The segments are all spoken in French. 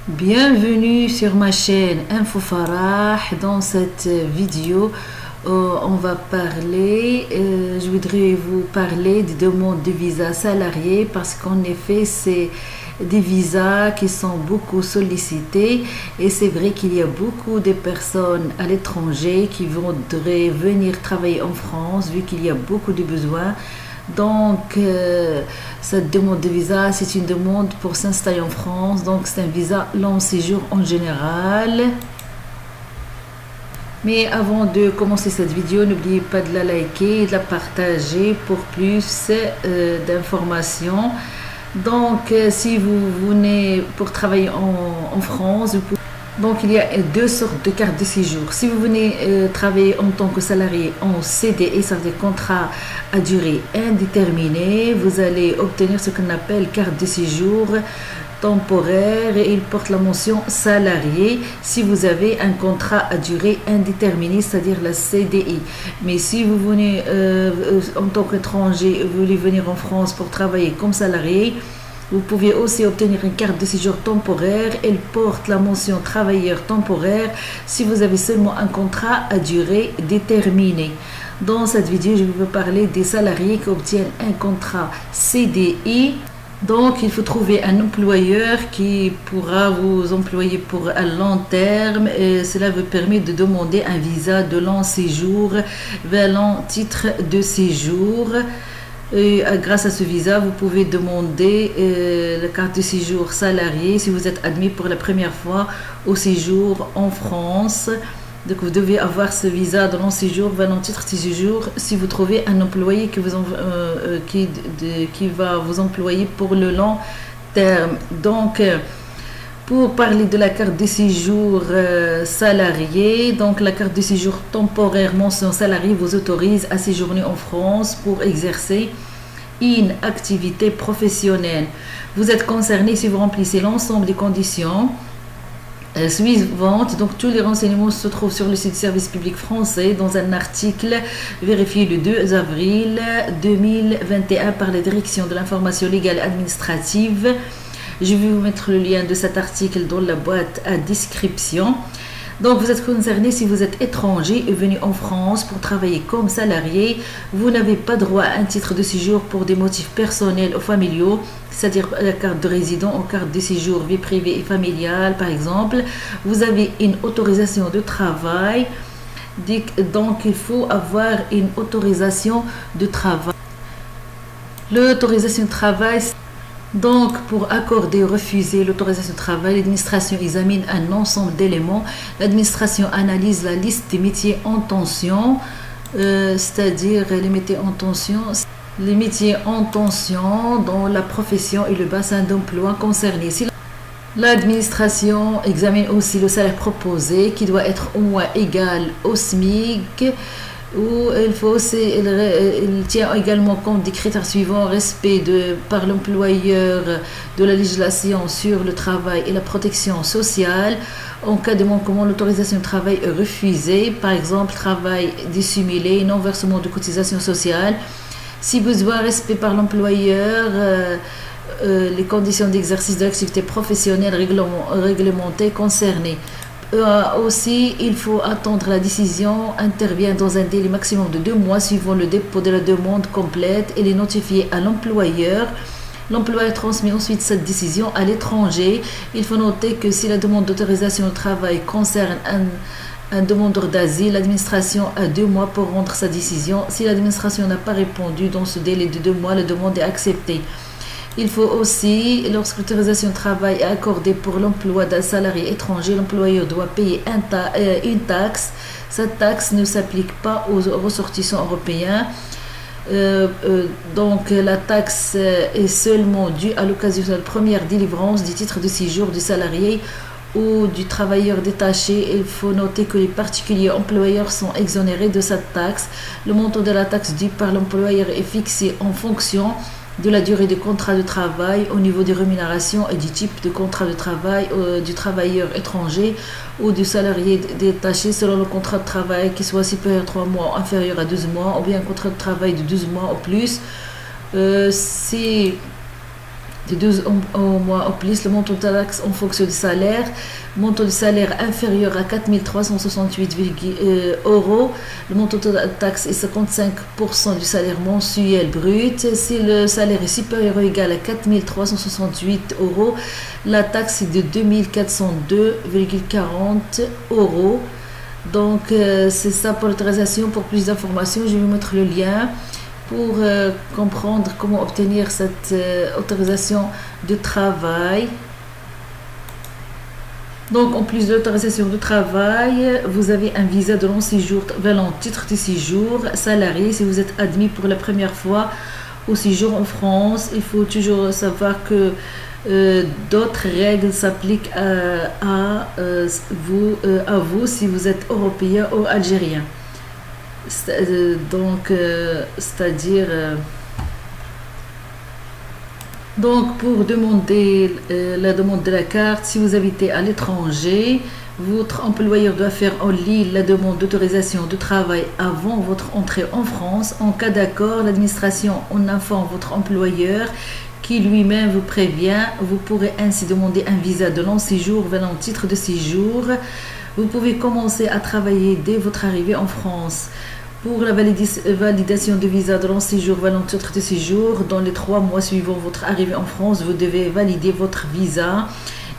Bienvenue sur ma chaîne Info Farah. Dans cette vidéo, on va parler, je voudrais vous parler des demandes de visa salarié parce qu'en effet, c'est des visas qui sont beaucoup sollicités et c'est vrai qu'il y a beaucoup de personnes à l'étranger qui voudraient venir travailler en France vu qu'il y a beaucoup de besoins. Donc, cette demande de visa, c'est une demande pour s'installer en France. Donc, c'est un visa long séjour en général. Mais avant de commencer cette vidéo, n'oubliez pas de la liker et de la partager pour plus d'informations. Donc, si vous venez pour travailler en France, donc il y a deux sortes de cartes de séjour. Si vous venez travailler en tant que salarié en CDI, ça veut dire contrat à durée indéterminée, vous allez obtenir ce qu'on appelle carte de séjour temporaire et il porte la mention salarié si vous avez un contrat à durée indéterminée, c'est-à-dire la CDI. Mais si vous venez en tant qu'étranger, vous voulez venir en France pour travailler comme salarié, vous pouvez aussi obtenir une carte de séjour temporaire. Elle porte la mention travailleur temporaire si vous avez seulement un contrat à durée déterminée. Dans cette vidéo, je vais vous parler des salariés qui obtiennent un contrat CDI. Donc, il faut trouver un employeur qui pourra vous employer pour un long terme et cela vous permet de demander un visa de long séjour vers long titre de séjour. Et grâce à ce visa, vous pouvez demander la carte de séjour salarié si vous êtes admis pour la première fois au séjour en France. Donc, vous devez avoir ce visa de long séjour, valant titre de séjour, si vous trouvez un employé qui va vous employer pour le long terme. Donc, pour parler de la carte de séjour salarié, donc la carte de séjour temporaire mention salarié vous autorise à séjourner en France pour exercer une activité professionnelle. Vous êtes concerné si vous remplissez l'ensemble des conditions suivantes. Donc tous les renseignements se trouvent sur le site du service public français dans un article vérifié le 2 avril 2021 par la direction de l'information légale et administrative. Je vais vous mettre le lien de cet article dans la boîte à description. Donc, vous êtes concerné si vous êtes étranger et venu en France pour travailler comme salarié. Vous n'avez pas droit à un titre de séjour pour des motifs personnels ou familiaux, c'est-à-dire la carte de résident ou carte de séjour vie privée et familiale, par exemple. Vous avez une autorisation de travail. Donc, il faut avoir une autorisation de travail. L'autorisation de travail. Donc, pour accorder ou refuser l'autorisation de travail, l'administration examine un ensemble d'éléments. L'administration analyse la liste des métiers en tension, c'est-à-dire les métiers en tension. Les métiers en tension dans la profession et le bassin d'emploi concerné. L'administration examine aussi le salaire proposé qui doit être au moins égal au SMIC. Il tient également compte des critères suivants: respect par l'employeur de la législation sur le travail et la protection sociale. En cas de manquement, l'autorisation de travail est refusée, par exemple travail dissimulé, non-versement de cotisation sociale. Si besoin, respect par l'employeur les conditions d'exercice de l'activité professionnelle réglementées concernées. Aussi, il faut attendre la décision, intervient dans un délai maximum de 2 mois suivant le dépôt de la demande complète et les notifier à l'employeur. L'employeur transmet ensuite cette décision à l'étranger. Il faut noter que si la demande d'autorisation de travail concerne un demandeur d'asile, l'administration a 2 mois pour rendre sa décision. Si l'administration n'a pas répondu dans ce délai de 2 mois, la demande est acceptée. Il faut aussi, lorsque l'autorisation de travail est accordée pour l'emploi d'un salarié étranger, l'employeur doit payer une taxe. Cette taxe ne s'applique pas aux ressortissants européens. Donc la taxe est seulement due à l'occasion de la première délivrance du titre de séjour du salarié ou du travailleur détaché. Il faut noter que les particuliers employeurs sont exonérés de cette taxe. Le montant de la taxe due par l'employeur est fixé en fonction de la durée du contrat de travail, au niveau des rémunérations et du type de contrat de travail du travailleur étranger ou du salarié détaché selon le contrat de travail qui soit supérieur à 3 mois ou inférieur à 12 mois ou bien un contrat de travail de 12 mois ou plus. Si de 12 au mois au plus, le montant de taxe en fonction du salaire, montant de salaire inférieur à 4 368 euros, le montant de taxe est 55% du salaire mensuel brut. Si le salaire est supérieur ou égal à 4 368 euros, la taxe est de 2 402,40 euros. Donc c'est ça pour l'autorisation. Pour plus d'informations, je vais vous mettre le lien pour comprendre comment obtenir cette autorisation de travail. Donc en plus de l'autorisation de travail, vous avez un visa de long séjour valant titre de séjour salarié. Si vous êtes admis pour la première fois au séjour en France, il faut toujours savoir que d'autres règles s'appliquent à vous si vous êtes européen ou algérien. Donc pour demander la demande de la carte, si vous habitez à l'étranger, votre employeur doit faire en ligne la demande d'autorisation de travail avant votre entrée en France. En cas d'accord, l'administration en informe votre employeur qui lui-même vous prévient. Vous pourrez ainsi demander un visa de long séjour valant titre de séjour. Vous pouvez commencer à travailler dès votre arrivée en France. Pour la validation de visa de long séjour valant titre de séjour, dans les 3 mois suivant votre arrivée en France, vous devez valider votre visa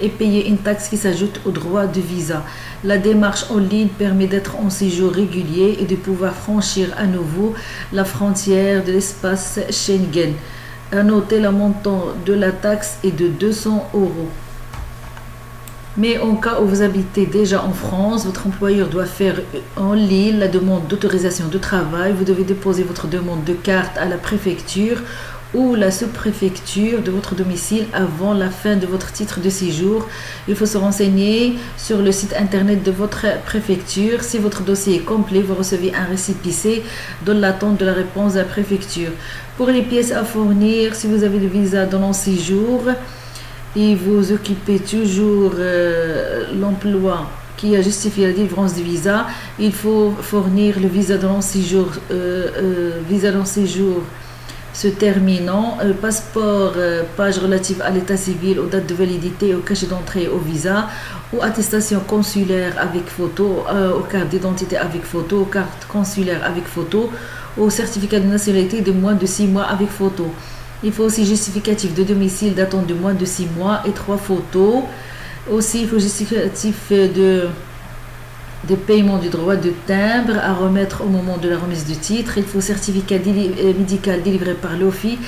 et payer une taxe qui s'ajoute au droit de visa. La démarche en ligne permet d'être en séjour régulier et de pouvoir franchir à nouveau la frontière de l'espace Schengen. À noter, le montant de la taxe est de 200 euros. Mais en cas où vous habitez déjà en France, votre employeur doit faire en ligne la demande d'autorisation de travail. Vous devez déposer votre demande de carte à la préfecture ou la sous-préfecture de votre domicile avant la fin de votre titre de séjour. Il faut se renseigner sur le site internet de votre préfecture. Si votre dossier est complet, vous recevez un récépissé dans l'attente de la réponse de la préfecture. Pour les pièces à fournir, si vous avez le visa de long séjour et vous occupez toujours l'emploi qui a justifié la délivrance du visa, il faut fournir le visa de long séjour, se terminant, passeport, page relative à l'état civil, aux dates de validité, au cachet d'entrée au visa, ou attestation consulaire avec photo, aux cartes d'identité avec photo, aux cartes consulaires avec photo, au certificat de nationalité de moins de 6 mois avec photo. Il faut aussi justificatif de domicile datant de moins de 6 mois et 3 photos. Aussi, il faut justificatif de paiement du droit de timbre à remettre au moment de la remise du titre. Il faut certificat médical délivré par l'OFI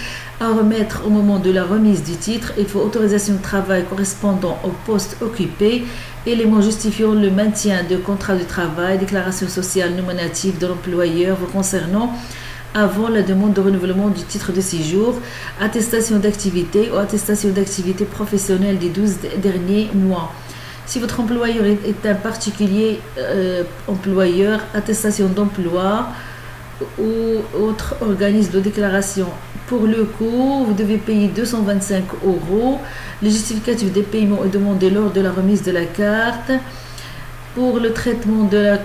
à remettre au moment de la remise du titre. Il faut autorisation de travail correspondant au poste occupé, éléments justifiant le maintien de contrat de travail, déclaration sociale nominative de l'employeur vous concernant avant la demande de renouvellement du titre de séjour, attestation d'activité ou attestation d'activité professionnelle des 12 derniers mois. Si votre employeur est un particulier employeur, attestation d'emploi ou autre organisme de déclaration. Pour le coût, vous devez payer 225 euros. Le justificatif des paiements est demandé lors de la remise de la carte. Pour le traitement de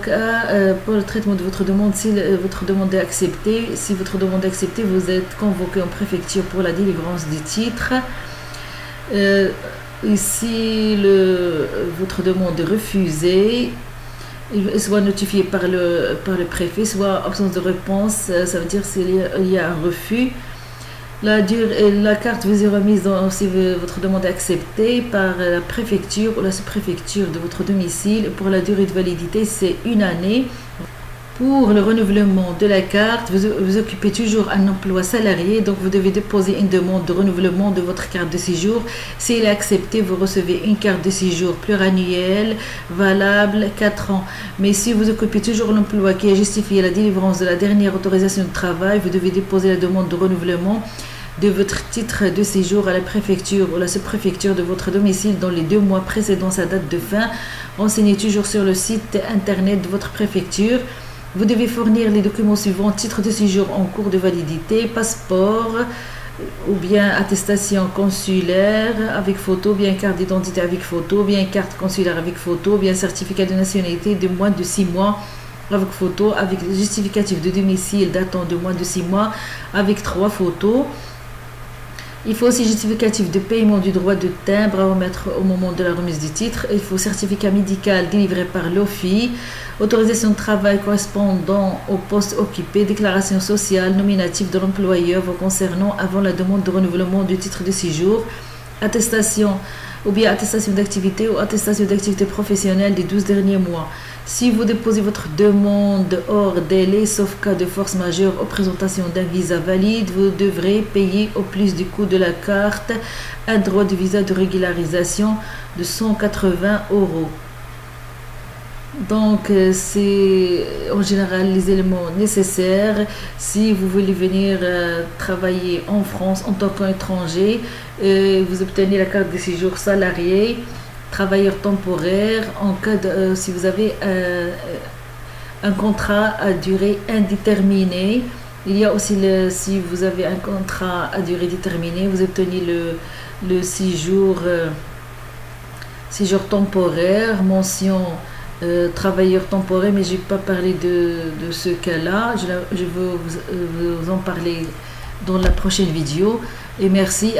votre demande, si votre demande est acceptée, vous êtes convoqué en préfecture pour la délivrance du titre. Si votre demande est refusée, il soit notifié par le préfet, soit absence de réponse, ça veut dire s'il y a un refus. La carte vous est remise si votre demande est acceptée par la préfecture ou la sous-préfecture de votre domicile. Pour la durée de validité, c'est 1 année. Pour le renouvellement de la carte, vous occupez toujours un emploi salarié, donc vous devez déposer une demande de renouvellement de votre carte de séjour. Si elle est acceptée, vous recevez une carte de séjour pluriannuelle valable 4 ans. Mais si vous occupez toujours l'emploi qui a justifié la délivrance de la dernière autorisation de travail, vous devez déposer la demande de renouvellement de votre titre de séjour à la préfecture ou la sous-préfecture de votre domicile dans les 2 mois précédant sa date de fin. Renseignez toujours sur le site internet de votre préfecture. Vous devez fournir les documents suivants: titre de séjour en cours de validité, passeport ou bien attestation consulaire avec photo, bien carte d'identité avec photo, bien carte consulaire avec photo, bien certificat de nationalité de moins de 6 mois avec photo, avec justificatif de domicile datant de moins de 6 mois avec 3 photos. Il faut aussi justificatif de paiement du droit de timbre à remettre au moment de la remise du titre. Il faut certificat médical délivré par l'OFI, autorisation de travail correspondant au poste occupé, déclaration sociale nominative de l'employeur vous concernant avant la demande de renouvellement du titre de séjour, attestation ou bien attestation d'activité ou attestation d'activité professionnelle des 12 derniers mois. Si vous déposez votre demande hors délai, sauf cas de force majeure ou présentation d'un visa valide, vous devrez payer au plus du coût de la carte un droit de visa de régularisation de 180 €. Donc, c'est en général les éléments nécessaires si vous voulez venir travailler en France en tant qu'étranger. Vous obtenez la carte de séjour salarié, travailleur temporaire, en cas de, si vous avez un contrat à durée indéterminée. Il y a aussi, si vous avez un contrat à durée déterminée, vous obtenez le séjour temporaire, mention travailleur temporaire, mais je n'ai pas parlé de ce cas-là. Je vais vous en parler dans la prochaine vidéo. Et merci.